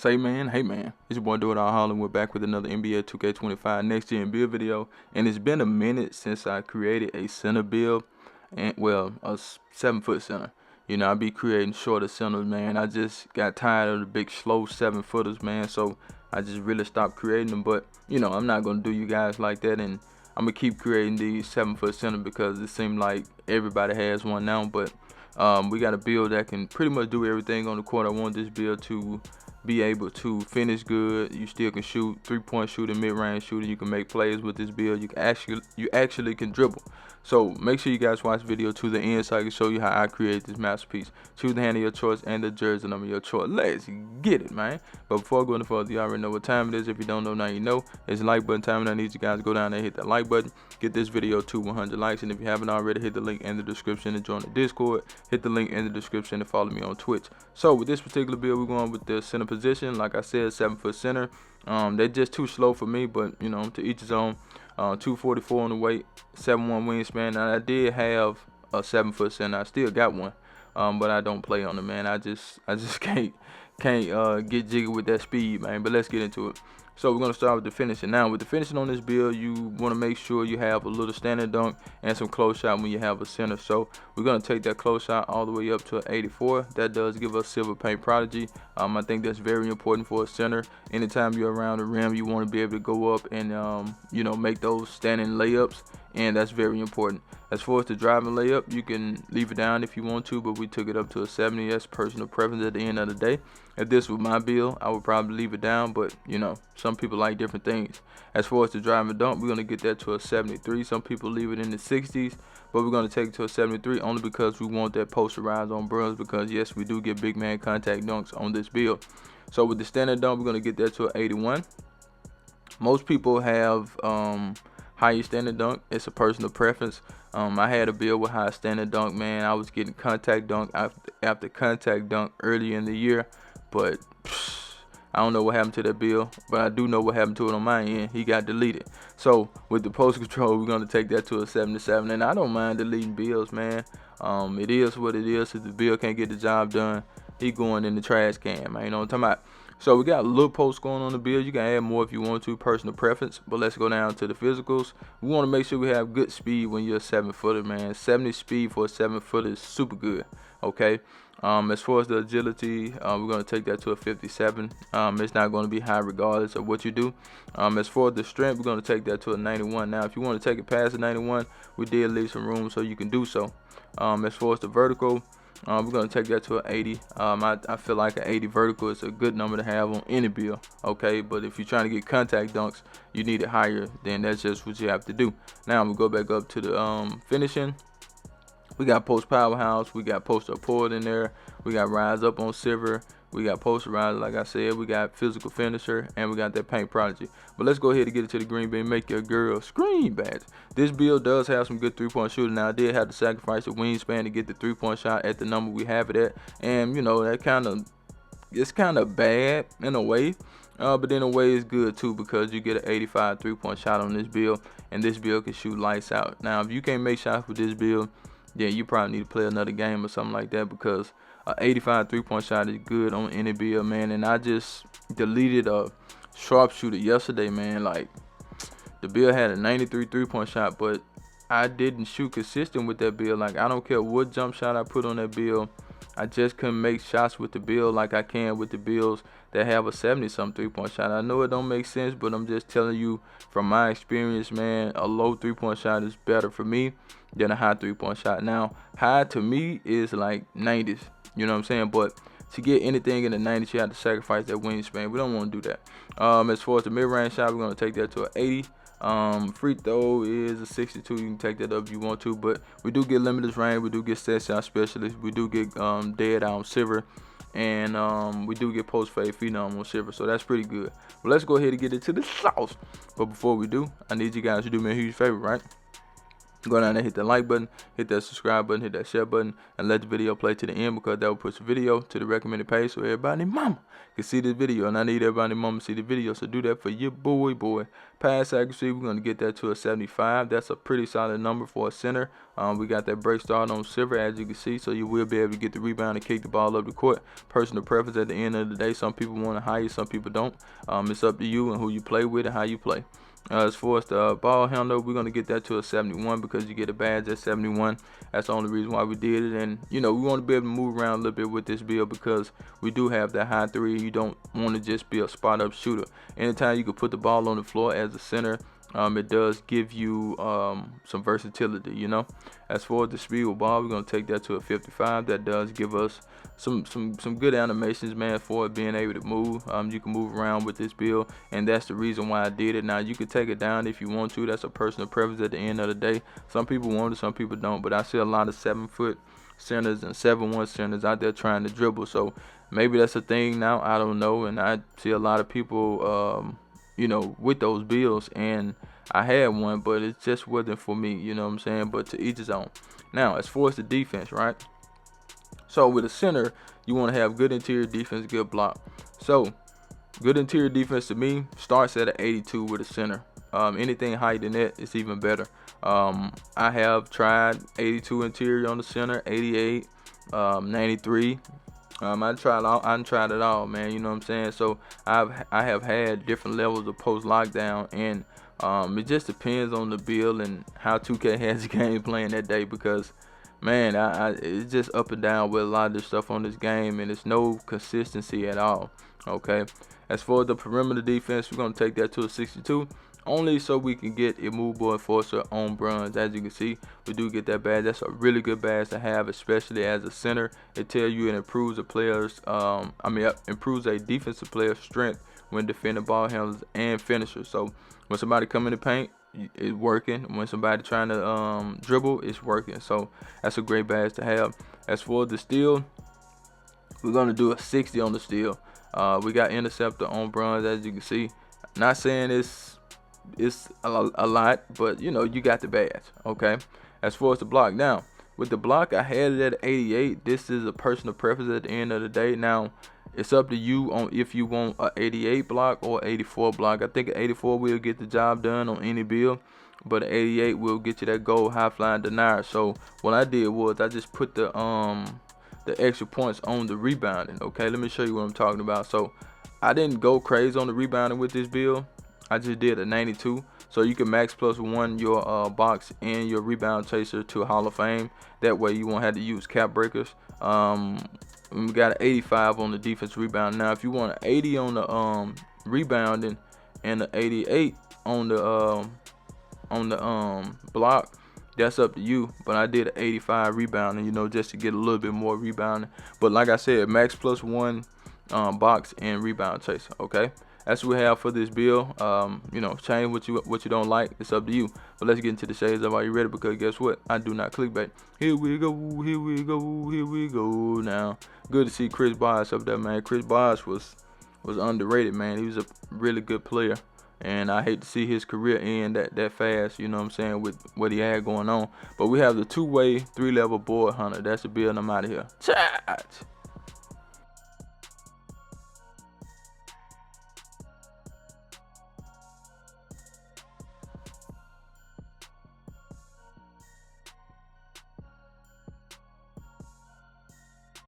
Say man, hey man, it's your boy Do It All Holland. We're back with another NBA 2K25 next gen build video, and it's been a minute since I created a center build, and well, a 7-foot center. You know, I be creating shorter centers, man. I just got tired of the big slow 7-footers, man. So I just really stopped creating them. But you know, I'm not gonna do you guys like that, and I'm gonna keep creating these 7-foot center because it seems like everybody has one now. But we got a build that can pretty much do everything on the court. I want this build to be able to finish good. You still can shoot, 3-point shooting, mid-range shooting. You can make plays with this build. You actually can dribble. So make sure you guys watch the video to the end so I can show you how I create this masterpiece. Choose the hand of your choice and the jersey number of your choice. Let's get it, man. But before I go any further, you already know what time it is. If you don't know, now you know. It's like button time, and I need you guys to go down there and hit that like button. Get this video to 100 likes. And if you haven't already, hit the link in the description to join the Discord. Hit the link in the description to follow me on Twitch. So with this particular build, we're going with the center position. Like I said, 7-foot center. They're just too slow for me, but you know, to each his own. 244 on the weight, 7'1" wingspan. Now I did have a 7-foot center. I still got one, but I don't play on it, man. I just can't get jiggy with that speed, man. But let's get into it. So we're gonna start with the finishing. Now with the finishing on this build, you want to make sure you have a little standing dunk and some close shot when you have a center. So we're gonna take that close shot all the way up to an 84. That does give us silver paint prodigy. I think that's very important for a center. Anytime you're around the rim, you want to be able to go up and you know, make those standing layups, and that's very important. As far as the driving layup, you can leave it down if you want to, but we took it up to a 70. That's personal preference at the end of the day. If this was my build, I would probably leave it down, but you know, some people like different things. As far as the driving dunk, we're going to get that to a 73. Some people leave it in the 60s, but we're going to take it to a 73 only because we want that posterized on bros, because yes, we do get big man contact dunks on this build. So with the standard dunk, we're going to get that to an 81. Most people have higher standard dunk. It's a personal preference. I had a build with high standard dunk, man. I was getting contact dunk after contact dunk early in the year, but I don't know what happened to that build, but I do know what happened to it on my end. He got deleted. So with the post control, we're gonna take that to a 77, and I don't mind deleting builds, man. It is what it is. If the build can't get the job done, he going in the trash can, man. You know what I'm talking about? So we got a little post going on the build. You can add more if you want to, personal preference. But let's go down to the physicals. We want to make sure we have good speed when you're a 7-footer, man. 70 speed for a 7-footer is super good, okay? As far as the agility, we're going to take that to a 57. It's not going to be high regardless of what you do. As far as the strength, we're going to take that to a 91. Now, if you want to take it past a 91, we did leave some room so you can do so. As far as the vertical, we're going to take that to an 80. I feel like an 80 vertical is a good number to have on any build, okay? But if you're trying to get contact dunks, you need it higher, then that's just what you have to do. Now we go back up to the finishing. We got post powerhouse, we got post up forward in there, we got rise up on silver, we got posterizer, like I said, we got physical finisher, and we got that paint prodigy. But let's go ahead and get it to the green bean, make your girl scream badge. This build does have some good 3-point shooting. Now I did have to sacrifice the wingspan to get the 3-point shot at the number we have it at, and you know, that it's kind of bad in a way, but in a way it's good too, because you get an 85 3-point shot on this build, and this build can shoot lights out. Now if you can't make shots with this build, yeah, you probably need to play another game or something like that, because an 85 3-point shot is good on any build, man. And I just deleted a sharpshooter yesterday, man. Like, the build had a 93 3-point shot, but I didn't shoot consistent with that build. Like, I don't care what jump shot I put on that build, I just couldn't make shots with the build like I can with the builds that have a 70-something 3-point shot. I know it don't make sense, but I'm just telling you from my experience, man, a low 3-point shot is better for me than a high 3-point shot. Now, high to me is like 90s, you know what I'm saying? But to get anything in the 90s, you have to sacrifice that wingspan. We don't want to do that. As far as the mid-range shot, we're going to take that to an 80. Free throw is a 62. You can take that up if you want to, but we do get limitless range, we do get set shot specialist, we do get dead on silver, and we do get post fade phenom on silver, so that's pretty good. But let's go ahead and get into the sauce. But before we do, I need you guys to do me a huge favor, right? Go down there, hit that like button, hit that subscribe button, hit that share button, and let the video play to the end, because that will push the video to the recommended page so everybody and mama can see this video. And I need everybody and mama to see the video, so do that for your boy. Pass accuracy, we're going to get that to a 75. That's a pretty solid number for a center. We got that break start on silver, as you can see, so you will be able to get the rebound and kick the ball up the court. Personal preference at the end of the day. Some people want it higher, some people don't. It's up to you and who you play with and how you play. As far as the ball handle, we're going to get that to a 71, because you get a badge at 71. That's the only reason why we did it. And, you know, we want to be able to move around a little bit with this build, because we do have that high three. You don't want to just be a spot-up shooter. Anytime you can put the ball on the floor as a center, it does give you some versatility, you know. As far as the speed with ball, we're going to take that to a 55. That does give us some good animations, man, for it being able to move. You can move around with this build, and that's the reason why I did it. Now, you can take it down if you want to. That's a personal preference at the end of the day. Some people want it, some people don't, but I see a lot of 7-foot centers and 7-1 centers out there trying to dribble, so maybe that's a thing now, I don't know. And I see a lot of people you know, with those builds, and I had one, but it just wasn't for me, you know what I'm saying? But to each his own. Now, as far as the defense, right? So with a center, you want to have good interior defense, good block. So good interior defense to me starts at an 82 with a center. Anything higher than that is even better. I have tried 82 interior on the center, 88, 93. I tried it all, man. You know what I'm saying? So I have had different levels of post lockdown, and it just depends on the build and how 2K has the game playing that day, because man, it's just up and down with a lot of this stuff on this game, and it's no consistency at all. Okay, as for the perimeter defense, we're gonna take that to a 62. Only so we can get a move board enforcer on bronze. As you can see, we do get that badge. That's a really good badge to have, especially as a center. It tells you it improves a player's, improves a defensive player's strength when defending ball handlers and finishers. So when somebody come in the paint, it's working. When somebody trying to dribble, it's working. So that's a great badge to have. As for the steal, we're gonna do a 60 on the steal. We got interceptor on bronze, as you can see. Not saying it's a lot, but you know, you got the badge. Okay, as far as the block, now with the block, I had it at 88. This is a personal preference at the end of the day. Now it's up to you on if you want a 88 block or 84 block. I think an 84 will get the job done on any build, but an 88 will get you that gold high flying denier. So what I did was I just put the extra points on the rebounding. Okay, let me show you what I'm talking about. So I didn't go crazy on the rebounding with this build. I just did a 92, so you can max +1 your box and your rebound chaser to Hall of Fame. That way you won't have to use cap breakers. We got an 85 on the defense rebound. Now if you want an 80 on the rebounding and an 88 on the block, that's up to you. But I did an 85 rebounding, you know, just to get a little bit more rebounding. But like I said, max +1 box and rebound chaser. Okay, that's what we have for this build. You know, change what you don't like. It's up to you. But let's get into the shades of, are you ready? Because guess what? I do not clickbait. Here we go. Here we go. Here we go. Now, good to see Chris Bosh up there, man. Chris Bosh was underrated, man. He was a really good player, and I hate to see his career end that fast. You know what I'm saying, with what he had going on. But we have the 2-way 3-level board hunter. That's the build. I'm out of here. Chat.